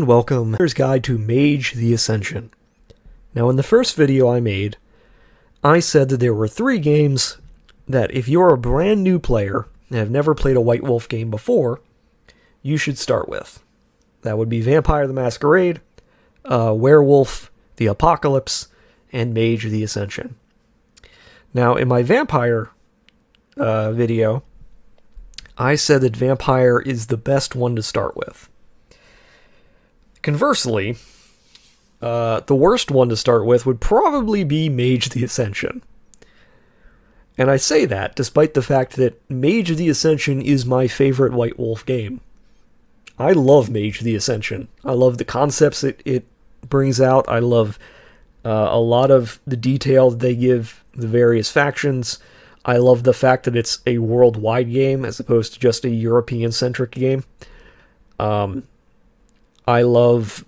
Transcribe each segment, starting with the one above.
Welcome, Player's Guide to Mage The Ascension. Now, in the first video I made, I said that there were 3 games that if you're a brand new player and have never played a White Wolf game before, you should start with. That would be Vampire the Masquerade, Werewolf the Apocalypse, and Mage The Ascension. Now, in my Vampire video, I said that Vampire is the best one to start with. Conversely, the worst one to start with would probably be Mage the Ascension. And I say that despite the fact that Mage the Ascension is my favorite White Wolf game. I love Mage the Ascension. I love the concepts it brings out. I love a lot of the detail that they give the various factions. I love the fact that it's a worldwide game as opposed to just a European-centric game. I love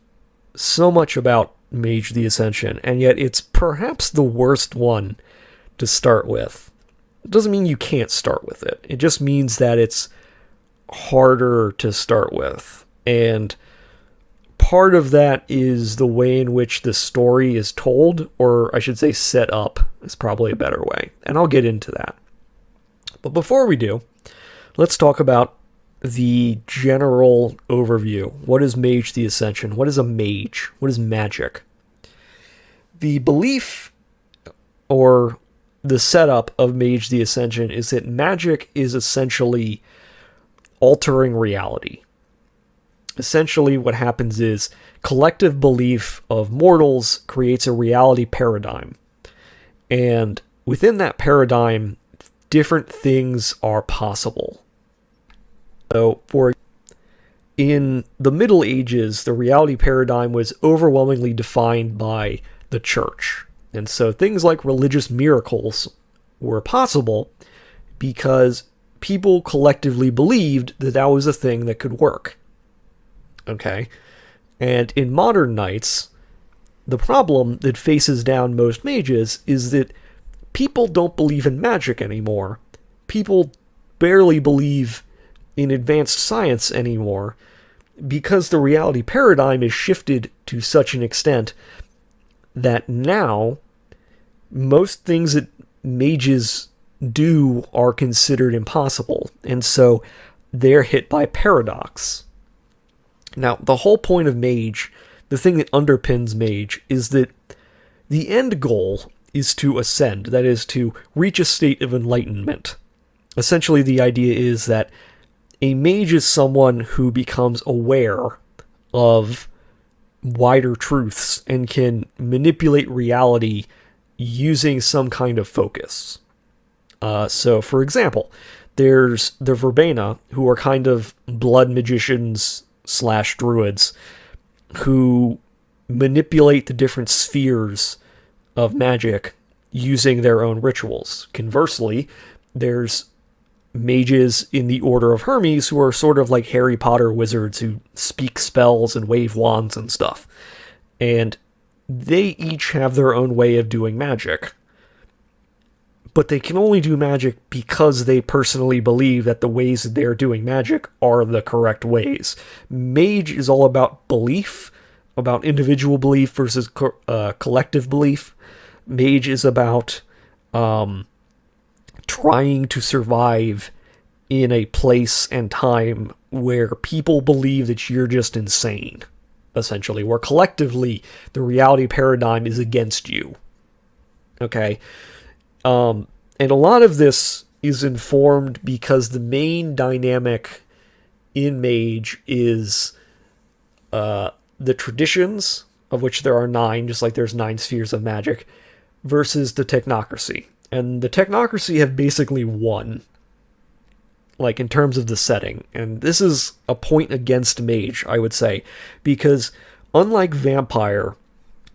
so much about Mage the Ascension, and yet it's perhaps the worst one to start with. It doesn't mean you can't start with it. It just means that it's harder to start with. And part of that is the way in which the story is told, or I should say set up, is probably a better way. And I'll get into that. But before we do, let's talk about the general overview. What is Mage the Ascension? What is a mage? What is magic? The belief or the setup of Mage the Ascension is that magic is essentially altering reality. Essentially what happens is collective belief of mortals creates a reality paradigm. And within that paradigm, different things are possible. So, in the Middle Ages, the reality paradigm was overwhelmingly defined by the church. And so things like religious miracles were possible because people collectively believed that that was a thing that could work. Okay? And in modern nights, the problem that faces down most mages is that people don't believe in magic anymore. People barely believe in advanced science anymore because the reality paradigm is shifted to such an extent that now most things that mages do are considered impossible, and so they're hit by paradox. Now, the whole point of Mage, the thing that underpins Mage, is that the end goal is to ascend, that is, to reach a state of enlightenment. Essentially, the idea is that a mage is someone who becomes aware of wider truths and can manipulate reality using some kind of focus. So, for example, there's the Verbena, who are kind of blood magicians / druids, who manipulate the different spheres of magic using their own rituals. Conversely, there's mages in the Order of Hermes who are sort of like Harry Potter wizards who speak spells and wave wands and stuff. And they each have their own way of doing magic. But they can only do magic because they personally believe that the ways that they're doing magic are the correct ways. Mage is all about belief, about individual belief versus collective belief. Mage is about trying to survive in a place and time where people believe that you're just insane, essentially, where collectively the reality paradigm is against you. Okay? And a lot of this is informed because the main dynamic in Mage is the traditions, of which there are 9, just like there's 9 spheres of magic, versus the Technocracy. And the Technocracy have basically won, like, in terms of the setting. And this is a point against Mage, I would say, because unlike Vampire,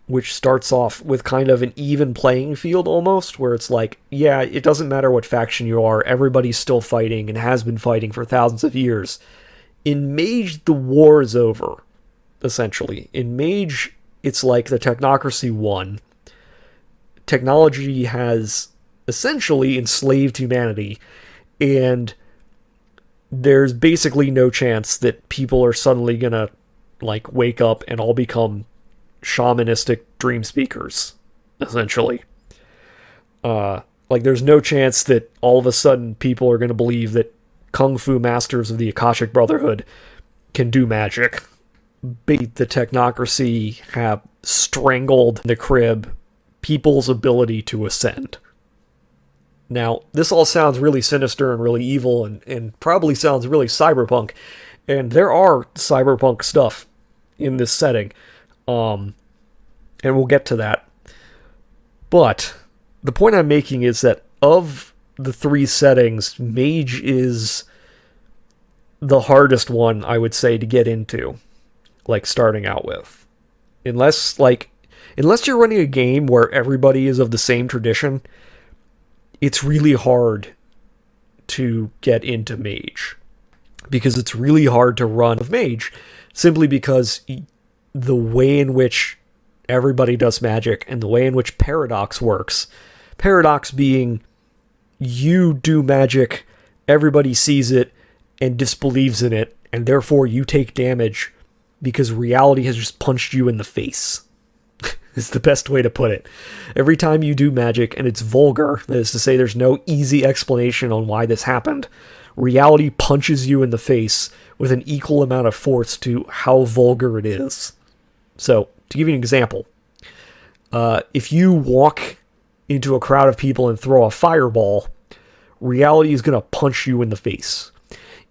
which starts off with kind of an even playing field almost, where it's like, yeah, it doesn't matter what faction you are, everybody's still fighting and has been fighting for thousands of years. In Mage, the war is over, essentially. In Mage, it's like the Technocracy won. Technology has essentially enslaved humanity, and there's basically no chance that people are suddenly gonna like wake up and all become shamanistic dream speakers, essentially. Like there's no chance that all of a sudden people are going to believe that kung fu masters of the Akashic Brotherhood can do magic. The Technocracy have strangled the crib people's ability to ascend. Now, this all sounds really sinister and really evil and probably sounds really cyberpunk. And there are cyberpunk stuff in this setting. And we'll get to that. But the point I'm making is that of the three settings, Mage is the hardest one, I would say, to get into, like, starting out with. Unless you're running a game where everybody is of the same tradition, it's really hard to get into Mage. Because it's really hard to run of Mage, simply because the way in which everybody does magic and the way in which Paradox works, Paradox being you do magic, everybody sees it and disbelieves in it, and therefore you take damage because reality has just punched you in the face. It's the best way to put it. Every time you do magic and it's vulgar, that is to say there's no easy explanation on why this happened, reality punches you in the face with an equal amount of force to how vulgar it is. So, to give you an example, if you walk into a crowd of people and throw a fireball, reality is going to punch you in the face.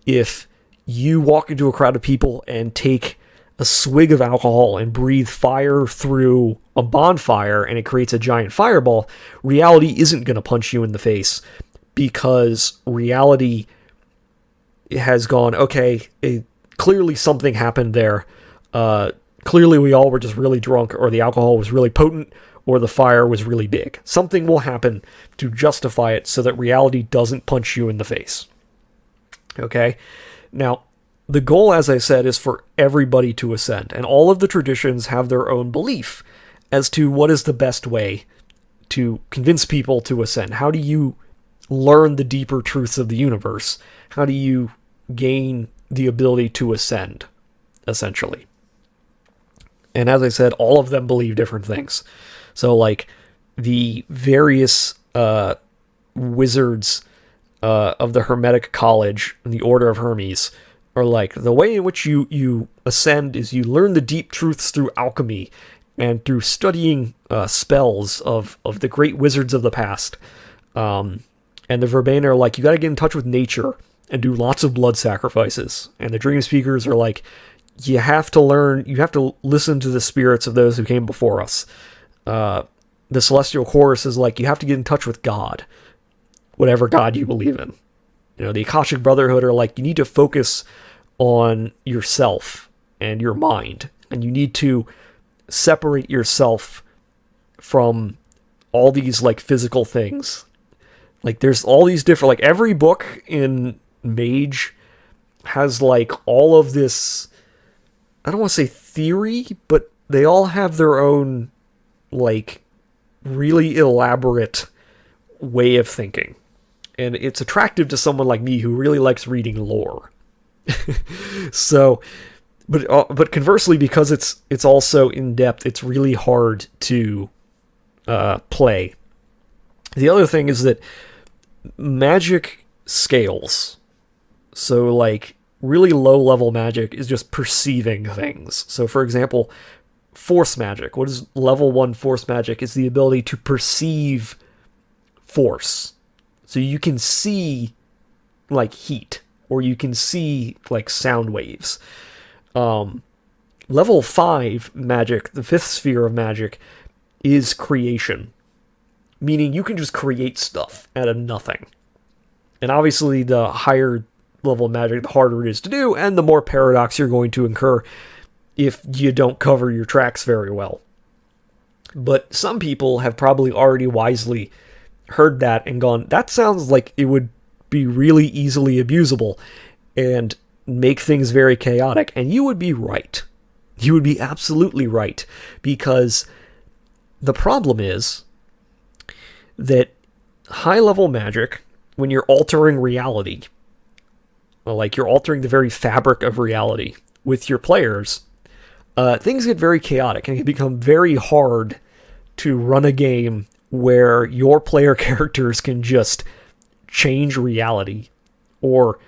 If you walk into a crowd of people and take a swig of alcohol and breathe fire through a bonfire and it creates a giant fireball, reality isn't going to punch you in the face because reality has gone, okay, clearly something happened there. Clearly we all were just really drunk, or the alcohol was really potent, or the fire was really big. Something will happen to justify it so that reality doesn't punch you in the face. Okay? Now, the goal, as I said, is for everybody to ascend, and all of the traditions have their own belief as to what is the best way to convince people to ascend. How do you learn the deeper truths of the universe? How do you gain the ability to ascend, essentially? And as I said, all of them believe different things. So, like, the various wizards of the Hermetic College and the Order of Hermes are like, the way in which you ascend is you learn the deep truths through alchemy and through studying spells of the great wizards of the past. And the Verbena are like, you gotta get in touch with nature and do lots of blood sacrifices. And the Dream Speakers are like, you have to listen to the spirits of those who came before us. The Celestial Chorus is like, you have to get in touch with God, whatever God you believe in. You know, the Akashic Brotherhood are like, you need to focus on yourself and your mind, and you need to separate yourself from all these, like, physical things. Like, there's all these different, like, every book in Mage has, like, all of this, I don't want to say theory, but they all have their own, like, really elaborate way of thinking. And it's attractive to someone like me who really likes reading lore. So, but conversely, because it's also in depth, it's really hard to play. The other thing is that magic scales. So, like, really low-level magic is just perceiving things. So, for example, force magic. What is level 1 force magic? Is the ability to perceive force. So you can see, like, heat, or you can see, like, sound waves. Level 5 magic, the 5th sphere of magic, is creation. Meaning you can just create stuff out of nothing. And obviously the higher level magic, the harder it is to do, and the more paradox you're going to incur if you don't cover your tracks very well. But some people have probably already wisely heard that and gone, that sounds like it would be really easily abusable and make things very chaotic. And you would be right. You would be absolutely right. Because the problem is that high-level magic, when you're altering reality, like you're altering the very fabric of reality with your players, things get very chaotic, and it can become very hard to run a game where your player characters can just change reality, or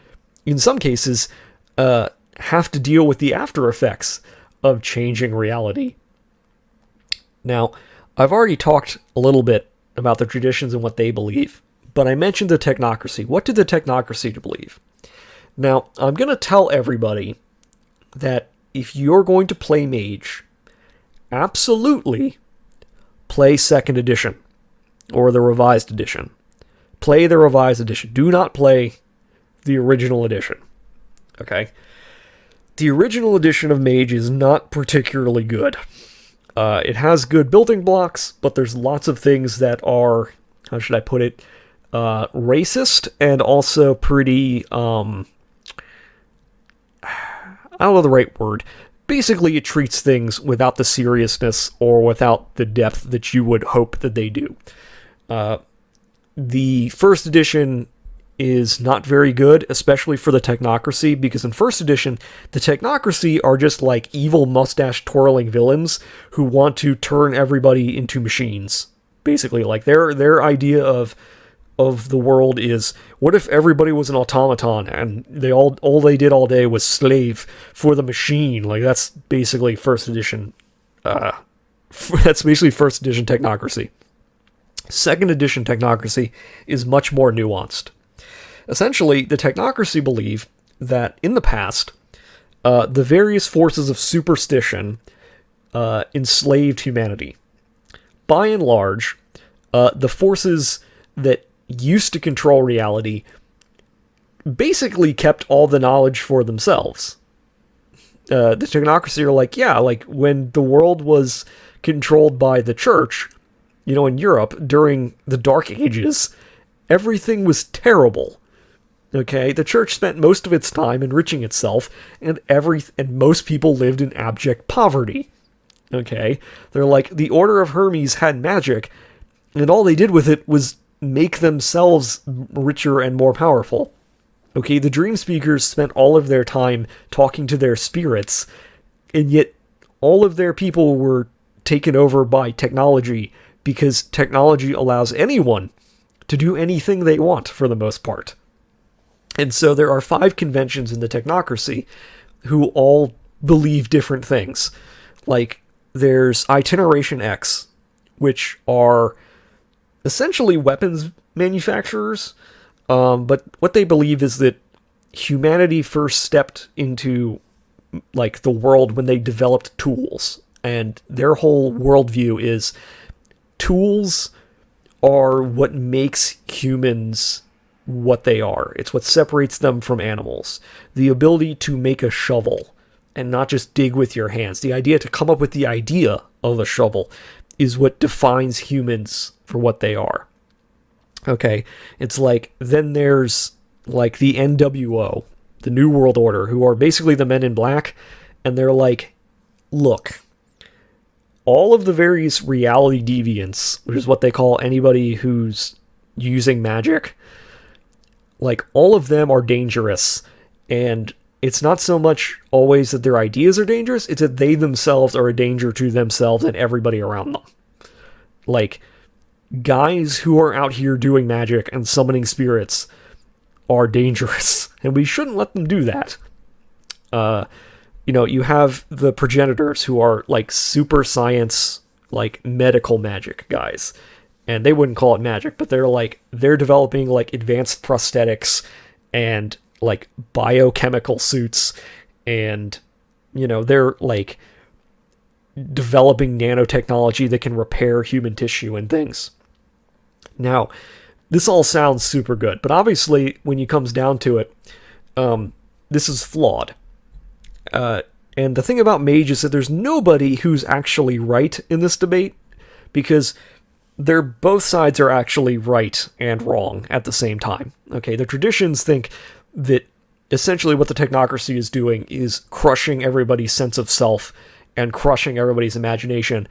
in some cases, have to deal with the after effects of changing reality. Now, I've already talked a little bit about the traditions and what they believe, but I mentioned the Technocracy. What did the Technocracy believe? Now, I'm going to tell everybody that if you're going to play Mage, absolutely play 2nd edition, or the revised edition. Play the revised edition. Do not play the original edition. Okay? The original edition of Mage is not particularly good. It has good building blocks, but there's lots of things that are, how should I put it, racist, and also pretty, I don't know the right word. Basically, it treats things without the seriousness or without the depth that you would hope that they do. The 1st edition is not very good, especially for the Technocracy, because in 1st edition, the Technocracy are just like evil mustache-twirling villains who want to turn everybody into machines. Basically, like their idea of the world is, what if everybody was an automaton and all they did all day was slave for the machine? Like, that's basically 1st edition. That's basically 1st edition Technocracy. 2nd edition Technocracy is much more nuanced. Essentially, the Technocracy believe that in the past, the various forces of superstition enslaved humanity. By and large, the forces that used to control reality basically kept all the knowledge for themselves. The Technocracy are like, yeah, like when the world was controlled by the church, in Europe during the Dark Ages, everything was terrible. Okay, the church spent most of its time enriching itself, and most people lived in abject poverty. Okay, they're like, the Order of Hermes had magic, and all they did with it was make themselves richer and more powerful. Okay, the Dream Speakers spent all of their time talking to their spirits, and yet all of their people were taken over by technology, because technology allows anyone to do anything they want, for the most part. And so there are 5 conventions in the Technocracy who all believe different things. Like, there's Itineration X, which are essentially weapons manufacturers, but what they believe is that humanity first stepped into, like, the world when they developed tools. And their whole worldview is tools are what makes humans what they are. It's what separates them from animals. The ability to make a shovel and not just dig with your hands. The idea to come up with the idea of a shovel is what defines humans for what they are. Okay, it's like, then there's like the NWO, the New World Order, who are basically the Men in Black, and they're like, look, all of the various reality deviants, which is what they call anybody who's using magic, like, all of them are dangerous, and it's not so much always that their ideas are dangerous, it's that they themselves are a danger to themselves and everybody around them. Like, guys who are out here doing magic and summoning spirits are dangerous, and we shouldn't let them do that. You have the progenitors who are, like, super science, like, medical magic guys. And they wouldn't call it magic, but they're developing, like, advanced prosthetics and, like, biochemical suits, and, they're, like, developing nanotechnology that can repair human tissue and things. Now, this all sounds super good, but obviously, when it comes down to it, this is flawed. And the thing about Mage is that there's nobody who's actually right in this debate, because both sides are actually right and wrong at the same time. Okay, the traditions think that essentially what the Technocracy is doing is crushing everybody's sense of self and crushing everybody's imagination,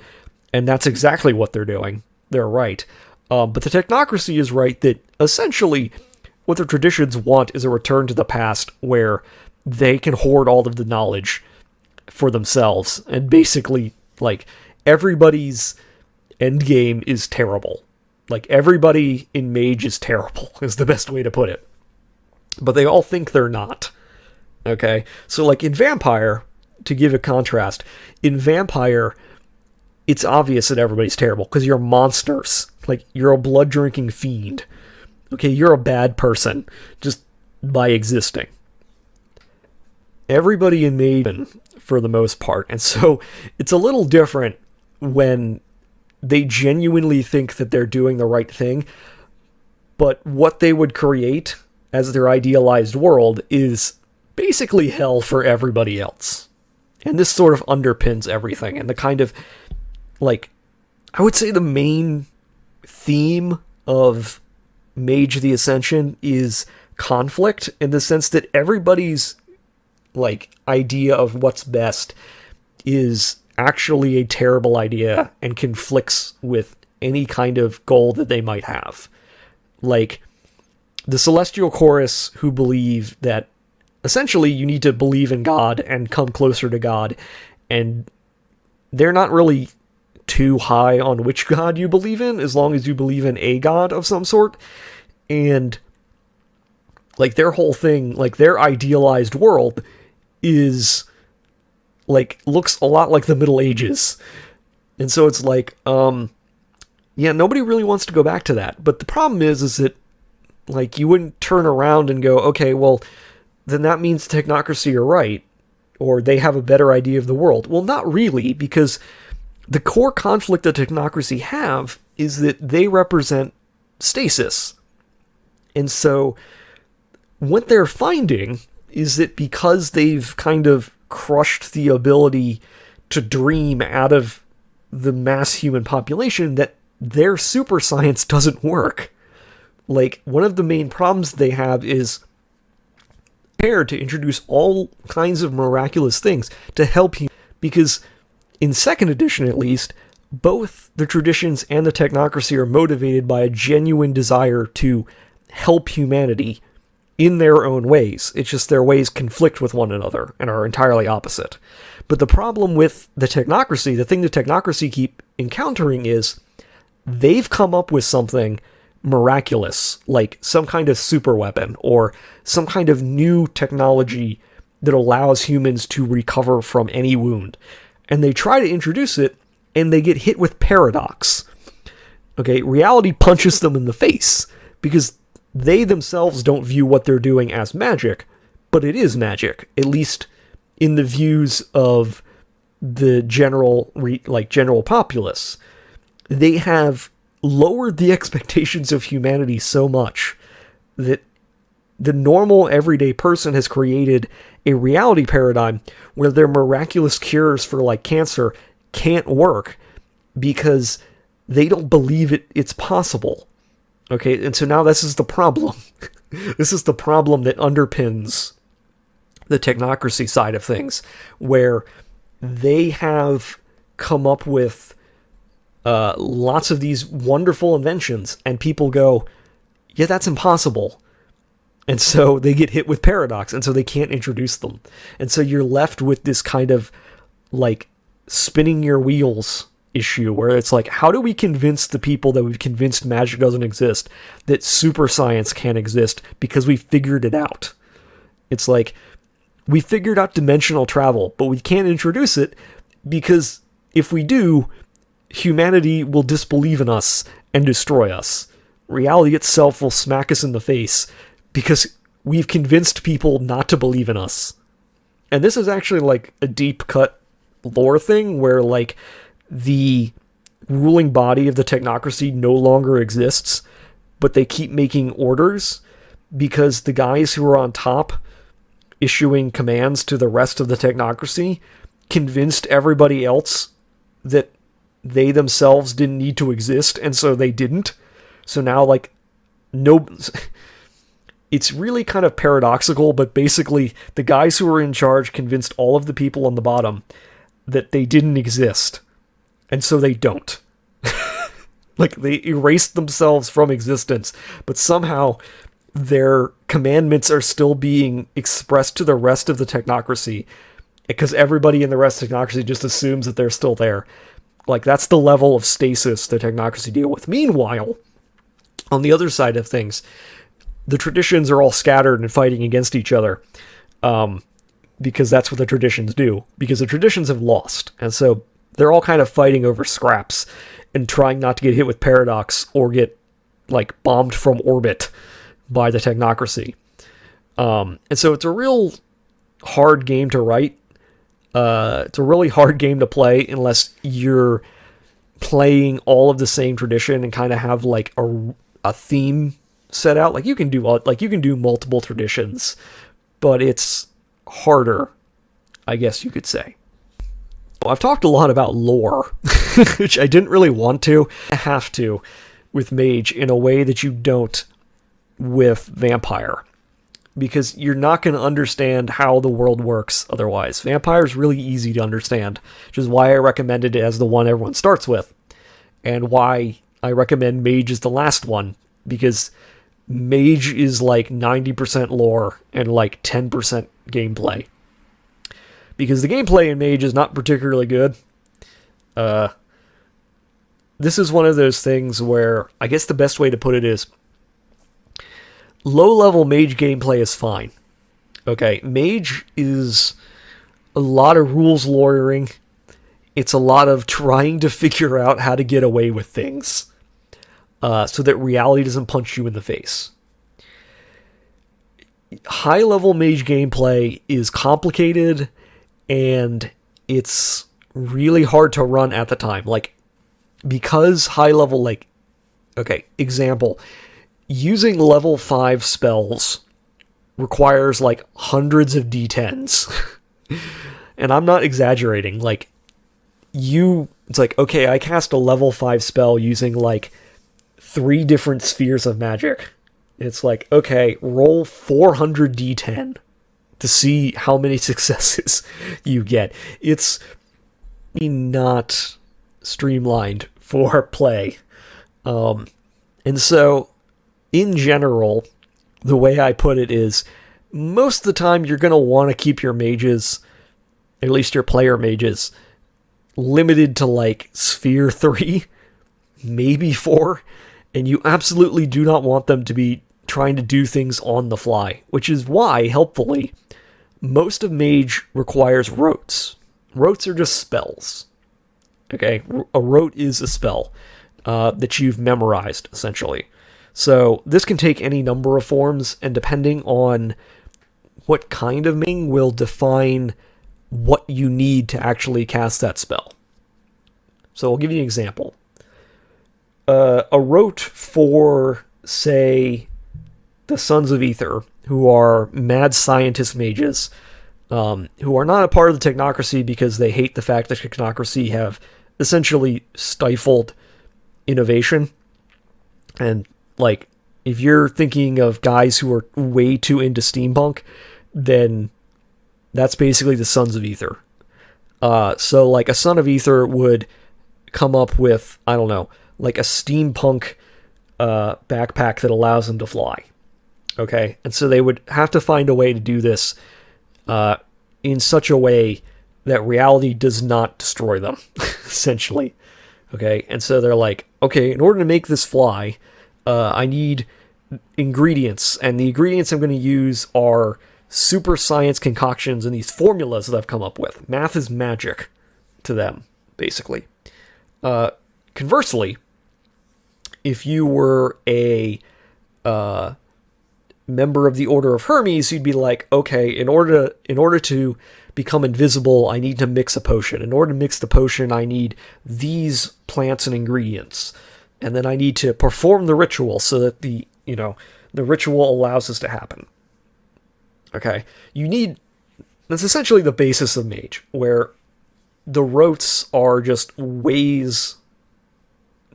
and that's exactly what they're doing. They're right. But the Technocracy is right that essentially what the traditions want is a return to the past where they can hoard all of the knowledge for themselves, and basically, like, everybody's endgame is terrible. Like, everybody in Mage is terrible, is the best way to put it. But they all think they're not. Okay? So, like, in Vampire, to give a contrast, in Vampire, it's obvious that everybody's terrible, because you're monsters. Like, you're a blood-drinking fiend. Okay, you're a bad person, just by existing. Everybody in Maiden, for the most part. And so, it's a little different when they genuinely think that they're doing the right thing, but what they would create as their idealized world is basically hell for everybody else. And this sort of underpins everything, and the kind of, like, I would say the main theme of Mage the Ascension is conflict, in the sense that everybody's, like, idea of what's best is actually a terrible idea and conflicts with any kind of goal that they might have. Like, the Celestial Chorus, who believe that essentially you need to believe in God and come closer to God, and they're not really too high on which God you believe in, as long as you believe in a God of some sort. And, like, their whole thing, like, their idealized world is, like, looks a lot like the Middle Ages. And so it's like, yeah, nobody really wants to go back to that. But the problem is that, like, you wouldn't turn around and go, okay, well, then that means Technocracy are right, or they have a better idea of the world. Well, not really, because the core conflict that Technocracy have is that they represent stasis. And so what they're finding is that because they've kind of crushed the ability to dream out of the mass human population, that their super science doesn't work. Like, one of the main problems they have is prepared to introduce all kinds of miraculous things to help you, because in second edition at least, both the traditions and the Technocracy are motivated by a genuine desire to help humanity in their own ways. It's just their ways conflict with one another and are entirely opposite. But the problem with the Technocracy, the thing the Technocracy keep encountering, is they've come up with something miraculous, like some kind of super weapon or some kind of new technology that allows humans to recover from any wound. And they try to introduce it, and they get hit with paradox. Okay, reality punches them in the face, because they themselves don't view what they're doing as magic, but it is magic, at least in the views of the general populace. They have lowered the expectations of humanity so much that the normal everyday person has created a reality paradigm where their miraculous cures for, like, cancer can't work because they don't believe it's possible. Okay, and so now this is the problem. This is the problem that underpins the Technocracy side of things, where they have come up with lots of these wonderful inventions, and people go, yeah, that's impossible. And so they get hit with paradox, and so they can't introduce them. And so you're left with this kind of, like, spinning your wheels issue, where it's like, how do we convince the people that we've convinced magic doesn't exist that super science can't exist because we figured it out? It's like, we figured out dimensional travel, but we can't introduce it because if we do, humanity will disbelieve in us and destroy us. Reality itself will smack us in the face because we've convinced people not to believe in us. And this is actually, like, a deep cut lore thing where, like, the ruling body of the Technocracy no longer exists, but they keep making orders because the guys who are on top issuing commands to the rest of the Technocracy convinced everybody else that they themselves didn't need to exist, and so they didn't. So now, like, no... It's really kind of paradoxical, but basically the guys who were in charge convinced all of the people on the bottom that they didn't exist. And so they don't. Like, they erased themselves from existence, but somehow their commandments are still being expressed to the rest of the Technocracy, because everybody in the rest of Technocracy just assumes that they're still there. Like, that's the level of stasis the Technocracy deal with. Meanwhile, on the other side of things, the traditions are all scattered and fighting against each other, because that's what the traditions do. Because the traditions have lost, and so they're all kind of fighting over scraps and trying not to get hit with paradox or get, like, bombed from orbit by the Technocracy. And so it's a real hard game to write. It's a really hard game to play unless you're playing all of the same tradition and kind of have, like, a theme set out. Like, you can do multiple traditions, but it's harder, I guess you could say. Well, I've talked a lot about lore, which I didn't really want to. I have to with Mage in a way that you don't with Vampire, because you're not going to understand how the world works otherwise. Vampire is really easy to understand, which is why I recommended it as the one everyone starts with, and why I recommend Mage as the last one, because Mage is like 90% lore and like 10% gameplay. Because the gameplay in Mage is not particularly good. This is one of those things where, I guess the best way to put it is, low-level Mage gameplay is fine. Okay, Mage is a lot of rules lawyering. It's a lot of trying to figure out how to get away with things, so that reality doesn't punch you in the face. High-level Mage gameplay is complicated, and it's really hard to run at the time. Like, because high-level, like, okay, example, using level 5 spells requires, like, hundreds of D10s. And I'm not exaggerating. Like, it's like, okay, I cast a level 5 spell using, like, 3 different spheres of magic. It's like, okay, roll 400 D10 to see how many successes you get. It's not streamlined for play. And so, in general, the way I put it is, most of the time you're going to want to keep your mages, at least your player mages, limited to like sphere 3, maybe 4, and you absolutely do not want them to be trying to do things on the fly, which is why, helpfully, most of Mage requires rotes. Rotes are just spells. Okay, a rote is a spell that you've memorized, essentially. So this can take any number of forms, and depending on what kind of Ming will define what you need to actually cast that spell. So I'll give you an example. A rote for, say, the Sons of Ether, who are mad scientist mages, who are not a part of the Technocracy because they hate the fact that Technocracy have essentially stifled innovation. And, like, if you're thinking of guys who are way too into steampunk, then that's basically the Sons of Ether. So, like, a Son of Ether would come up with, I don't know, like a steampunk backpack that allows them to fly. Okay? And so they would have to find a way to do this in such a way that reality does not destroy them, essentially. Okay? And so they're like, okay, in order to make this fly, I need ingredients, and the ingredients I'm going to use are super science concoctions and these formulas that I've come up with. Math is magic to them, basically. Conversely, if you were a member of the Order of Hermes, you'd be like, okay, in order to become invisible, I need to mix a potion. In order to mix the potion, I need these plants and ingredients. And then I need to perform the ritual so that the ritual allows this to happen. Okay? That's essentially the basis of Mage, where the rotes are just ways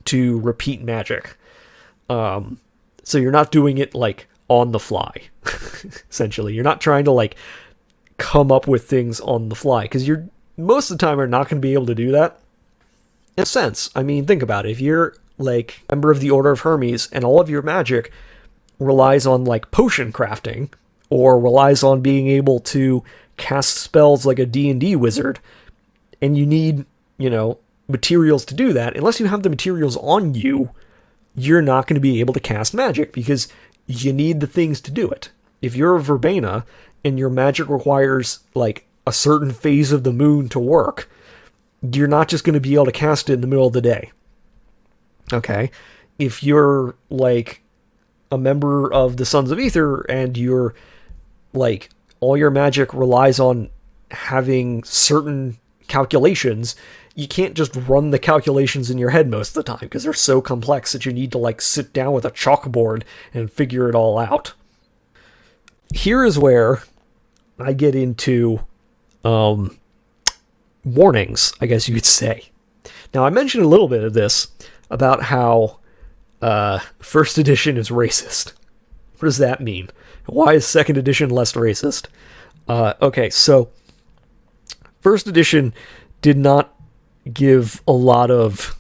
to repeat magic. So you're not doing it, like, on the fly, essentially. You're not trying to, like, come up with things on the fly, because you're, most of the time, are not going to be able to do that. In a sense, I mean, think about it. If you're, like, a member of the Order of Hermes, and all of your magic relies on, like, potion crafting, or relies on being able to cast spells like a D&D wizard, and you need, materials to do that, unless you have the materials on you, you're not going to be able to cast magic, because you need the things to do it. If you're a verbena and your magic requires, like, a certain phase of the moon to work, you're not just going to be able to cast it in the middle of the day. Okay? If you're, like, a member of the Sons of Ether and you're, like, all your magic relies on having certain calculations, you can't just run the calculations in your head most of the time, because they're so complex that you need to, like, sit down with a chalkboard and figure it all out. Here is where I get into warnings, I guess you could say. Now, I mentioned a little bit of this about how first edition is racist. What does that mean? Why is second edition less racist? Okay, so first edition did not give a lot of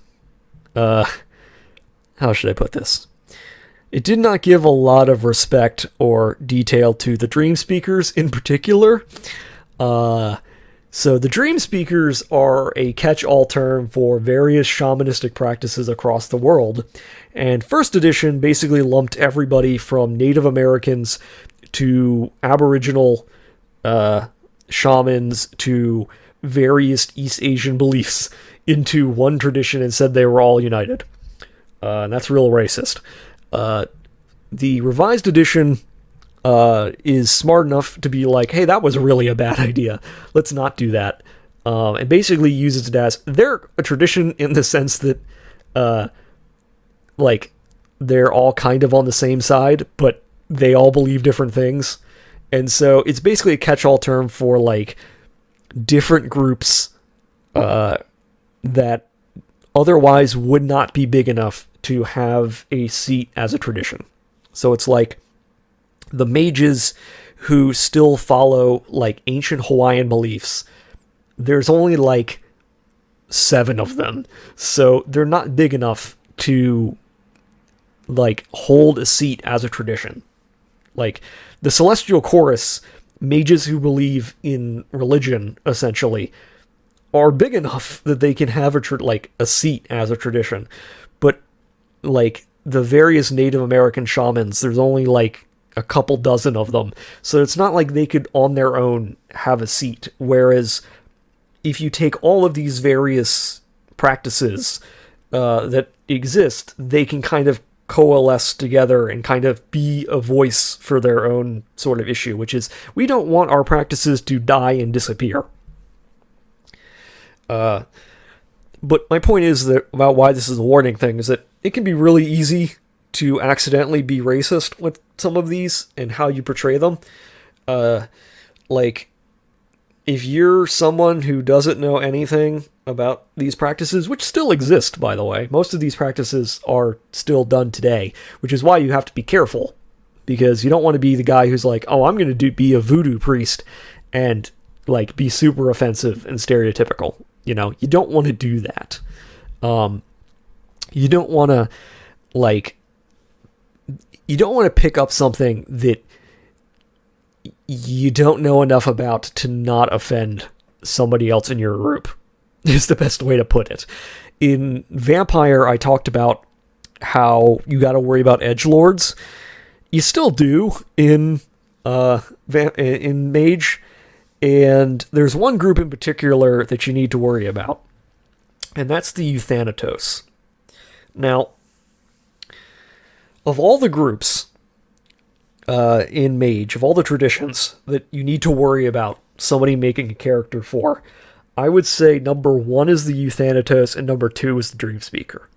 how should I put this? It did not give a lot of respect or detail to the Dream Speakers in particular. So the Dream Speakers are a catch-all term for various shamanistic practices across the world, and First Edition basically lumped everybody from Native Americans to Aboriginal shamans to various East Asian beliefs into one tradition and said they were all united. And that's real racist. The revised edition is smart enough to be like, hey, that was really a bad idea. Let's not do that. And basically uses it as, they're a tradition in the sense that, like, they're all kind of on the same side, but they all believe different things. And so it's basically a catch-all term for, like, different groups that otherwise would not be big enough to have a seat as a tradition. So it's like the mages who still follow, like, ancient Hawaiian beliefs. There's only, like, 7 of them. So they're not big enough to, like, hold a seat as a tradition. Like, the Celestial Chorus, mages who believe in religion, essentially, are big enough that they can have a seat as a tradition. But, like, the various Native American shamans, there's only, like, a couple dozen of them. So it's not like they could, on their own, have a seat. Whereas, if you take all of these various practices that exist, they can kind of coalesce together and kind of be a voice for their own sort of issue, which is, we don't want our practices to die and disappear. But my point is that about why this is a warning thing is that it can be really easy to accidentally be racist with some of these and how you portray them. Like, if you're someone who doesn't know anything about these practices, which still exist, by the way, most of these practices are still done today, which is why you have to be careful, because you don't want to be the guy who's like, oh, I'm going to be a voodoo priest and, like, be super offensive and stereotypical. You don't want to do that. You don't want to, like, you don't want to pick up something that you don't know enough about to not offend somebody else in your group, is the best way to put it. In Vampire, I talked about how you got to worry about edgelords. You still do in Mage, and there's one group in particular that you need to worry about, and that's the Euthanatos. Now, of all the groups in Mage, of all the traditions that you need to worry about somebody making a character for, I would say number 1 is the Euthanatos and number 2 is the Dream Speaker.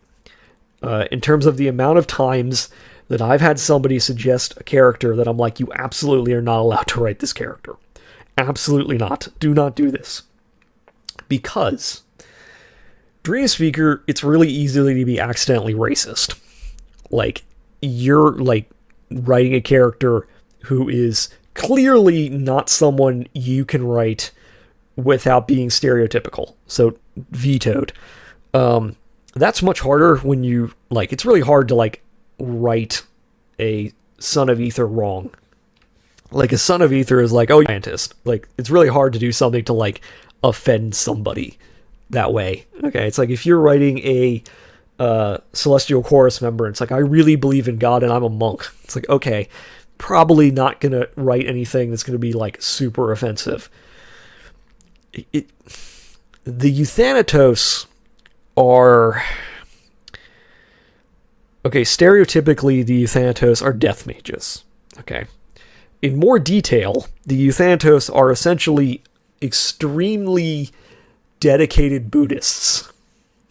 In terms of the amount of times that I've had somebody suggest a character that I'm like, you absolutely are not allowed to write this character. Absolutely not. Do not do this. Because Dream Speaker, it's really easy to be accidentally racist. Like, you're, like, writing a character who is clearly not someone you can write without being stereotypical. So, vetoed. That's much harder when you, like, it's really hard to, like, write a Son of Ether wrong. Like, a Son of Ether is like, oh, scientist. Like, it's really hard to do something to, like, offend somebody that way. Okay, it's like if you're writing a Celestial Chorus member, it's like, I really believe in God and I'm a monk. It's like, okay, probably not gonna write anything that's gonna be, like, super offensive. The Euthanatos are... Okay, stereotypically, the Euthanatos are death mages. Okay. In more detail, the Euthanatos are essentially extremely dedicated Buddhists,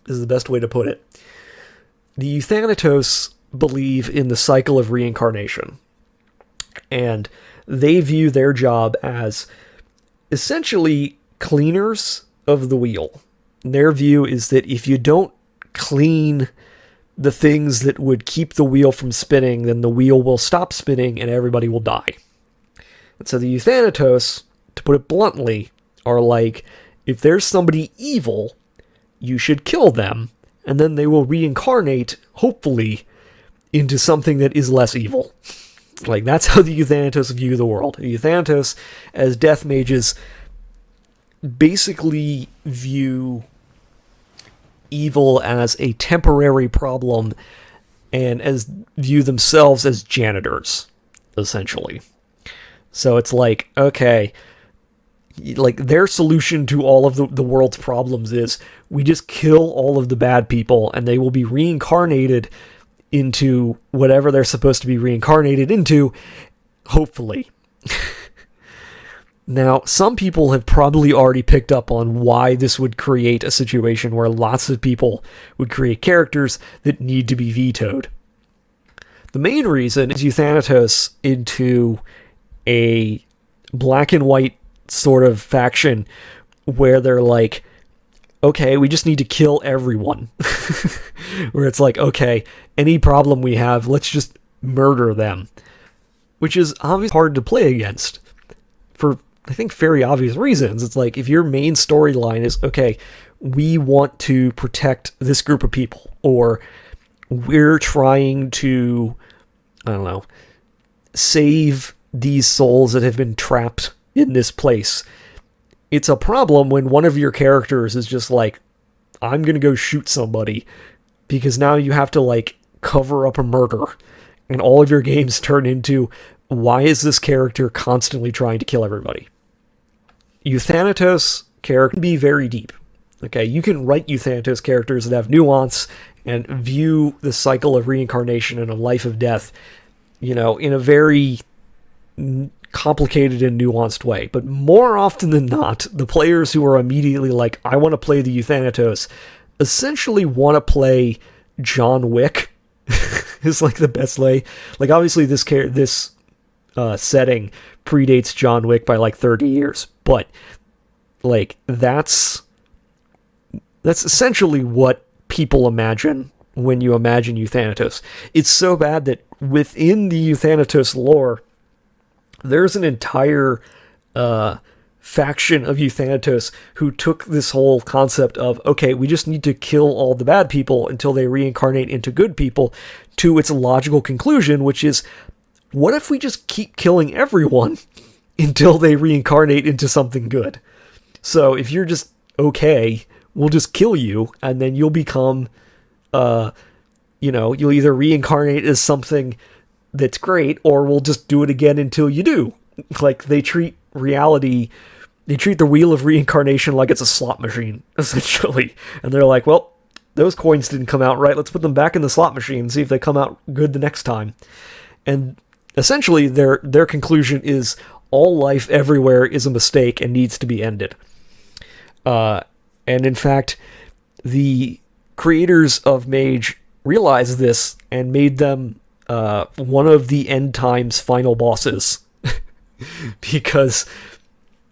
is the best way to put it. The Euthanatos believe in the cycle of reincarnation, and they view their job as essentially cleaners of the wheel. Their view is that if you don't clean the things that would keep the wheel from spinning, then the wheel will stop spinning and everybody will die. And so the Euthanatos, to put it bluntly, are like, if there's somebody evil, you should kill them, and then they will reincarnate, hopefully, into something that is less evil. Like, that's how the Euthanatos view the world. The Euthanatos, as death mages, basically view evil as a temporary problem and view themselves as janitors, essentially. So it's like, okay, like, their solution to all of the world's problems is we just kill all of the bad people and they will be reincarnated into whatever they're supposed to be reincarnated into, hopefully. Now, some people have probably already picked up on why this would create a situation where lots of people would create characters that need to be vetoed. The main reason is Euthanatos into a black and white sort of faction where they're like, okay, we just need to kill everyone. Where it's like, okay, any problem we have, let's just murder them. Which is obviously hard to play against for, I think, very obvious reasons. It's like, if your main storyline is, okay, we want to protect this group of people, or we're trying to, I don't know, save these souls that have been trapped in this place. It's a problem when one of your characters is just like, I'm gonna go shoot somebody, because now you have to, like, cover up a murder, and all of your games turn into, why is this character constantly trying to kill everybody? Euthanatos character can be very deep. Okay, you can write Euthanatos characters that have nuance and view the cycle of reincarnation and a life of death, in a very complicated and nuanced way. But more often than not, the players who are immediately like, I want to play the Euthanatos, essentially want to play John Wick. Is like the best way. Like, obviously this setting predates John Wick by like 30 years, but like that's essentially what people imagine when you imagine Euthanatos. It's so bad that within the Euthanatos lore, there's an entire faction of Euthanatos who took this whole concept of, okay, we just need to kill all the bad people until they reincarnate into good people, to its logical conclusion, which is, what if we just keep killing everyone until they reincarnate into something good? So if you're just okay, we'll just kill you, and then you'll become, you'll either reincarnate as something that's great, or we'll just do it again until you do. Like, they treat the wheel of reincarnation like it's a slot machine, essentially. And they're like, well, those coins didn't come out right, let's put them back in the slot machine and see if they come out good the next time. And essentially, their conclusion is all life everywhere is a mistake and needs to be ended. And in fact, the creators of Mage realized this and made them one of the end times final bosses. Because,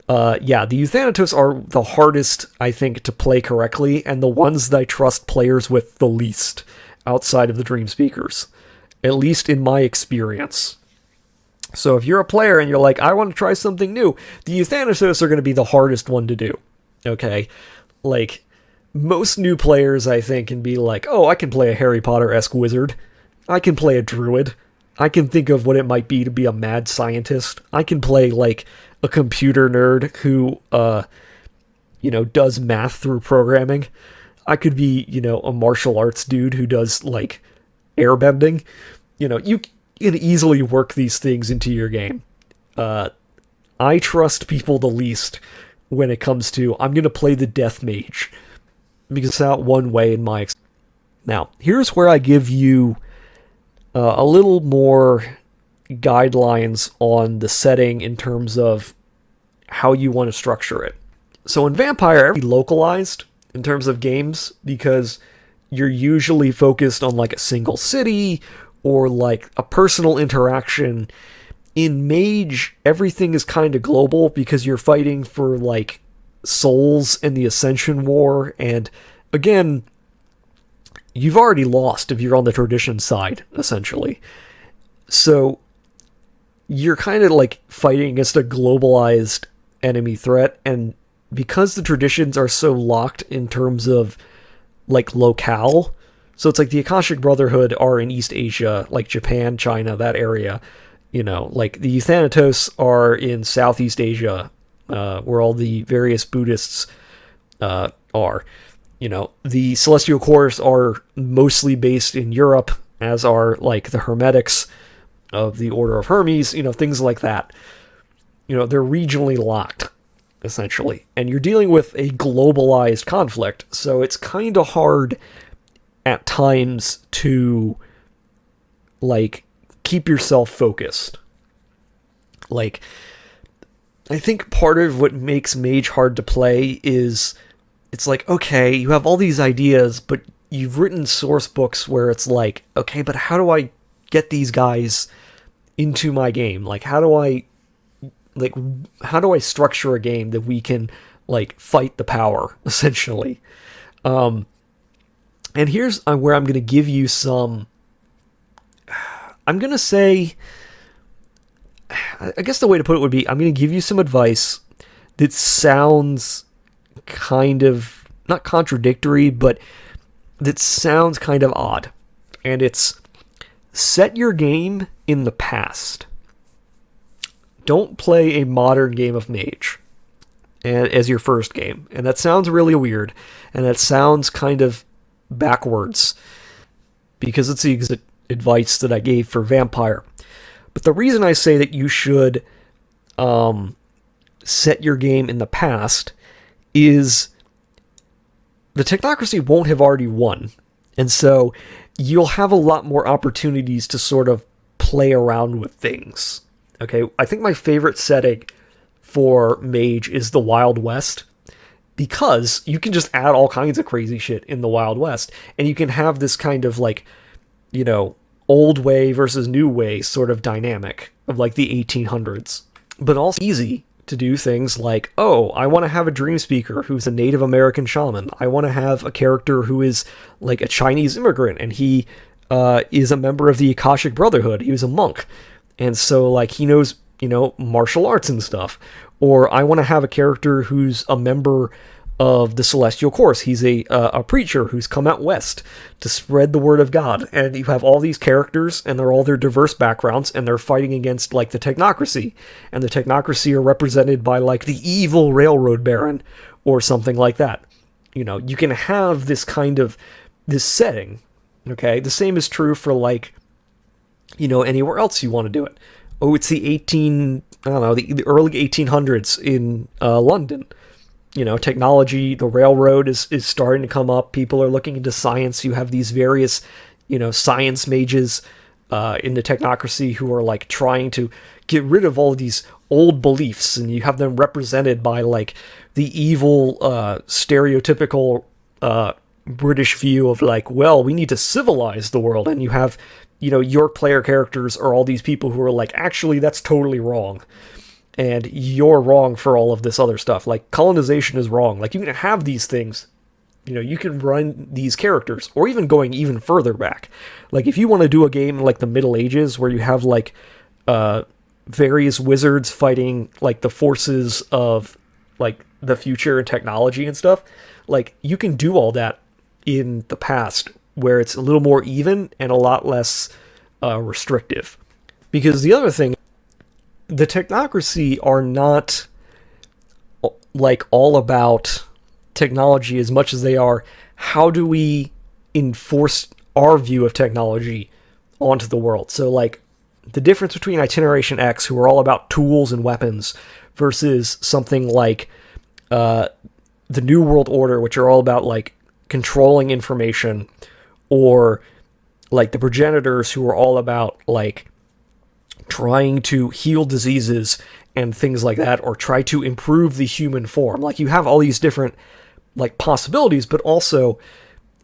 the Euthanatos are the hardest, I think, to play correctly, and the ones that I trust players with the least outside of the Dream Speakers. At least in my experience. So if you're a player and you're like, I want to try something new, the Euthanatos are going to be the hardest one to do. Okay? Like, most new players, I think, can be like, oh, I can play a Harry Potter-esque wizard. I can play a druid. I can think of what it might be to be a mad scientist. I can play like a computer nerd who, does math through programming. I could be, a martial arts dude who does like airbending. You can easily work these things into your game. I trust people the least when it comes to, I'm going to play the Death Mage, because it's out one way in my experience. Now, here's where I give you a little more guidelines on the setting in terms of how you want to structure it. So in Vampire, everything localized in terms of games, because you're usually focused on like a single city or like a personal interaction. In Mage, everything is kind of global because you're fighting for like souls in the Ascension War, and again, you've already lost if you're on the tradition side, essentially. So you're kind of like fighting against a globalized enemy threat, and because the traditions are so locked in terms of like locale, so it's like the Akashic Brotherhood are in East Asia, like Japan, China, that area. Like the Thanatos are in Southeast Asia, where all the various Buddhists are. The Celestial Cores are mostly based in Europe, as are like the Hermetics of the Order of Hermes, things like that. They're regionally locked, essentially. And you're dealing with a globalized conflict, so it's kind of hard at times to, like, keep yourself focused. Like, I think part of what makes Mage hard to play is, it's like, okay, you have all these ideas, but you've written source books where it's like, okay, but how do I get these guys into my game? Like, how do I structure a game that we can, like, fight the power, essentially? And here's where I'm going to give you some, I'm going to say, I guess the way to put it would be, I'm going to give you some advice that sounds kind of, not contradictory, but that sounds kind of odd. And it's, set your game in the past. Don't play a modern game of Mage as your first game. And that sounds really weird, and that sounds kind of backwards, because it's the advice that I gave for Vampire. But the reason I say that you should set your game in the past is the Technocracy won't have already won. And so you'll have a lot more opportunities to sort of play around with things. Okay, I think my favorite setting for Mage is the Wild West, because you can just add all kinds of crazy shit in the Wild West, and you can have this kind of like, old way versus new way sort of dynamic of like the 1800s. But also easy to do things like, oh, I want to have a dream speaker who's a Native American shaman. I want to have a character who is like a Chinese immigrant, and he is a member of the Akashic Brotherhood. He was a monk. And so, like, he knows, martial arts and stuff. Or I want to have a character who's a member of the Celestial Course. He's a preacher who's come out west to spread the word of God. And you have all these characters, and they're all their diverse backgrounds, and they're fighting against, like, the Technocracy. And the Technocracy are represented by, like, the evil railroad baron, or something like that. You can have this kind of, this setting, okay? The same is true for, like, anywhere else you want to do it. Oh, it's the the early 1800s in London. Technology, the railroad is starting to come up. People are looking into science. You have these various, science mages in the Technocracy who are, like, trying to get rid of all these old beliefs, and you have them represented by, like, the evil, stereotypical British view of, like, well, we need to civilize the world, and you have, your player characters are all these people who are like, actually, that's totally wrong. And you're wrong for all of this other stuff. Like, colonization is wrong. Like, you can have these things. You can run these characters. Or even going even further back. Like, if you want to do a game like the Middle Ages, where you have, like, various wizards fighting, like, the forces of, like, the future and technology and stuff, like, you can do all that in the past, where it's a little more even and a lot less restrictive. Because the other thing, the Technocracy are not like all about technology as much as they are how do we enforce our view of technology onto the world. So like the difference between Itineration X, who are all about tools and weapons, versus something like the New World Order, which are all about like controlling information, or like the Progenitors, who are all about like trying to heal diseases and things like that, or try to improve the human form. Like you have all these different like possibilities, but also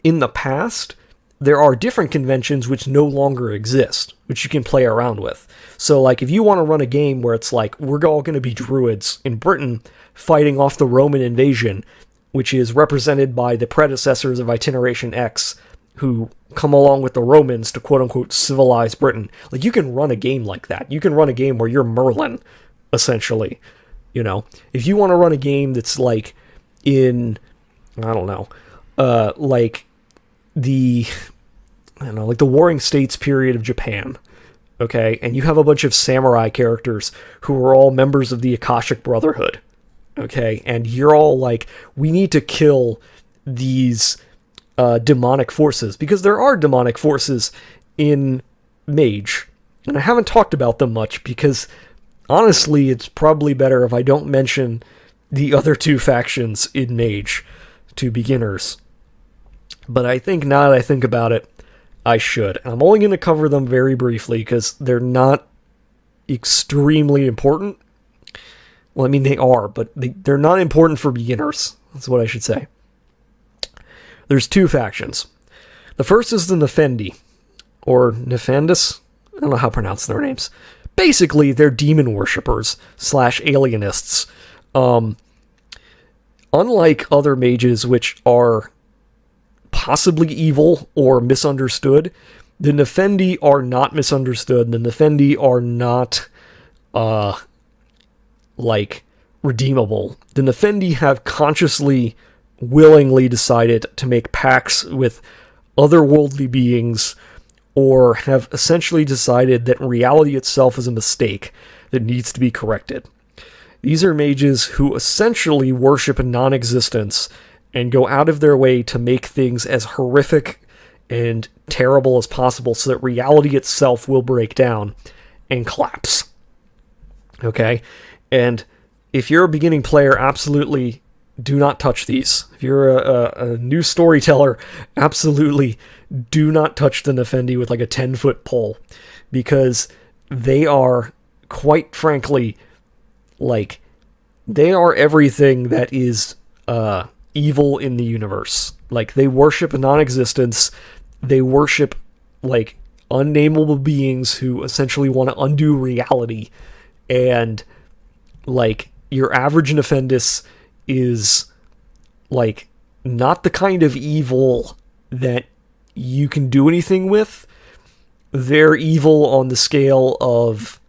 in the past there are different conventions which no longer exist, which you can play around with. So like if you want to run a game where it's like we're all going to be druids in Britain fighting off the Roman invasion, which is represented by the predecessors of Itineration X, who come along with the Romans to quote-unquote civilize Britain. Like, you can run a game like that. You can run a game where you're Merlin, essentially. You know? If you want to run a game that's, like, in, I don't know, like the Warring States period of Japan, okay? And you have a bunch of samurai characters who are all members of the Akashic Brotherhood, okay? And you're all like, we need to kill these demonic forces, because there are demonic forces in Mage, and I haven't talked about them much because honestly it's probably better if I don't mention the other two factions in Mage to beginners. But I think now that I think about it, I should. I'm only going to cover them very briefly because they're not extremely important. Well, I mean, they are, but they're not important for beginners. That's what I should say. There's two factions. The first is the Nefendi, or Nefendis. I don't know how to pronounce their names. Basically, they're demon worshippers / alienists. Unlike other mages, which are possibly evil or misunderstood, the Nefendi are not misunderstood. The Nefendi are not, redeemable. The Nefendi have consciously, willingly decided to make pacts with otherworldly beings, or have essentially decided that reality itself is a mistake that needs to be corrected. These are mages who essentially worship non-existence and go out of their way to make things as horrific and terrible as possible so that reality itself will break down and collapse. Okay? And if you're a beginning player, absolutely do not touch these. If you're a new storyteller, absolutely do not touch the Nefendi with like a 10-foot pole, because they are, quite frankly, like, they are everything that is evil in the universe. Like, they worship non-existence. They worship, like, unnameable beings who essentially want to undo reality. And, like, your average Nefendis is, like, not the kind of evil that you can do anything with. They're evil on the scale of,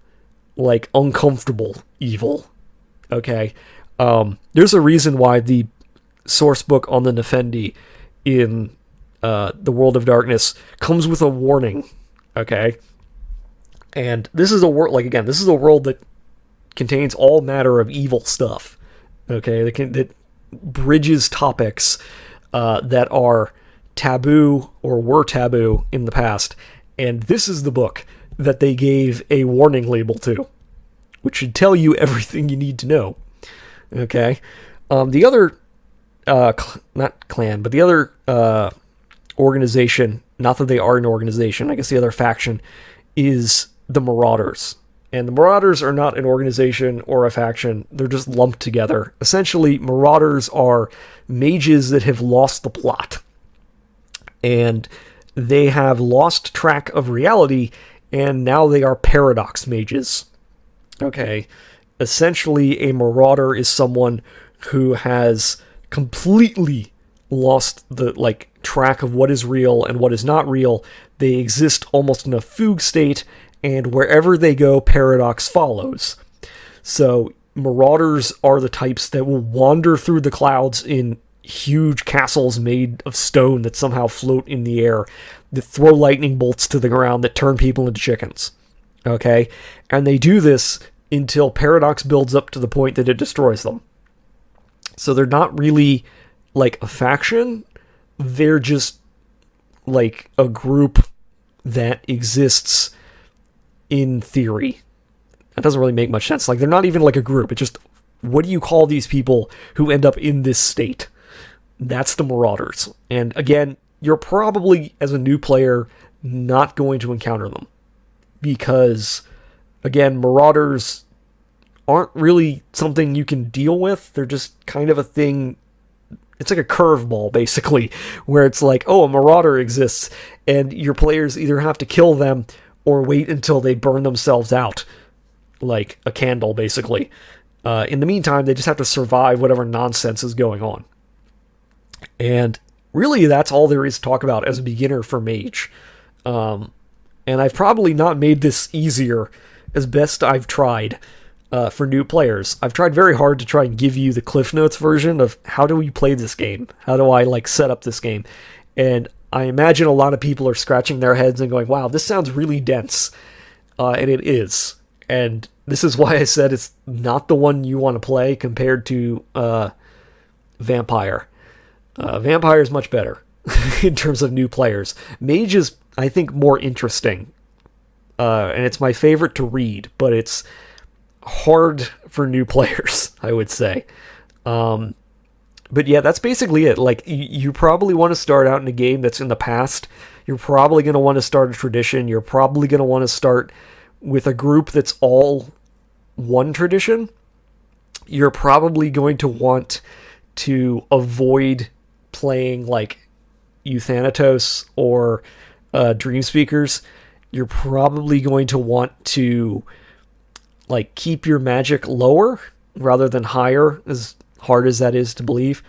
like, uncomfortable evil. Okay? There's a reason why the source book on the Nefendi in the World of Darkness comes with a warning. Okay? And this is a world, like, again, this is a world that contains all matter of evil stuff. Okay, that bridges topics that are taboo or were taboo in the past, and this is the book that they gave a warning label to, which should tell you everything you need to know. Okay, the other not clan, but the other organization, not that they are an organization, I guess the other faction is the Marauders. And the Marauders are not an organization or a faction. They're just lumped together. Essentially, Marauders are mages that have lost the plot. And they have lost track of reality, and now they are paradox mages. Okay. Essentially, a Marauder is someone who has completely lost the, like, track of what is real and what is not real. They exist almost in a fugue state, and wherever they go, paradox follows. So, Marauders are the types that will wander through the clouds in huge castles made of stone that somehow float in the air, that throw lightning bolts to the ground, that turn people into chickens. Okay? And they do this until Paradox builds up to the point that it destroys them. So they're not really like a faction, they're just like a group that exists in theory. That doesn't really make much sense. Like, they're not even like a group. It's just, what do you call these people who end up in this state? That's the Marauders. And again, you're probably, as a new player, not going to encounter them. Because, again, Marauders aren't really something you can deal with. They're just kind of a thing. It's like a curveball, basically, where it's like, oh, a Marauder exists, and your players either have to kill them or wait until they burn themselves out. Like a candle, basically. In the meantime, they just have to survive whatever nonsense is going on. And really, that's all there is to talk about as a beginner for Mage. And I've probably not made this easier as best I've tried for new players. I've tried very hard to try and give you the Cliff Notes version of how do we play this game? How do I like set up this game? And I imagine a lot of people are scratching their heads and going, wow, this sounds really dense. And it is. And this is why I said it's not the one you want to play compared to Vampire. Vampire is much better in terms of new players. Mage is, I think, more interesting. And it's my favorite to read, but it's hard for new players, I would say. But yeah, that's basically it. Like, you probably want to start out in a game that's in the past. You're probably going to want to start a tradition. You're probably going to want to start with a group that's all one tradition. You're probably going to want to avoid playing like Euthanatos or Dream Speakers. You're probably going to want to like keep your magic lower rather than higher, as hard as that is to believe.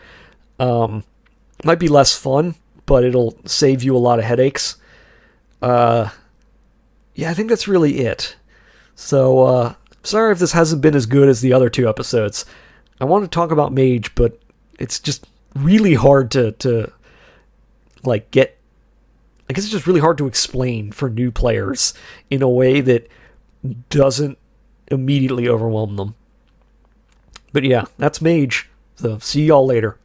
Might be less fun, but it'll save you a lot of headaches. Yeah, I think that's really it. So, sorry if this hasn't been as good as the other two episodes. I want to talk about Mage, but it's just really hard to like get... I guess it's just really hard to explain for new players in a way that doesn't immediately overwhelm them. But yeah, that's Mage. So see y'all later.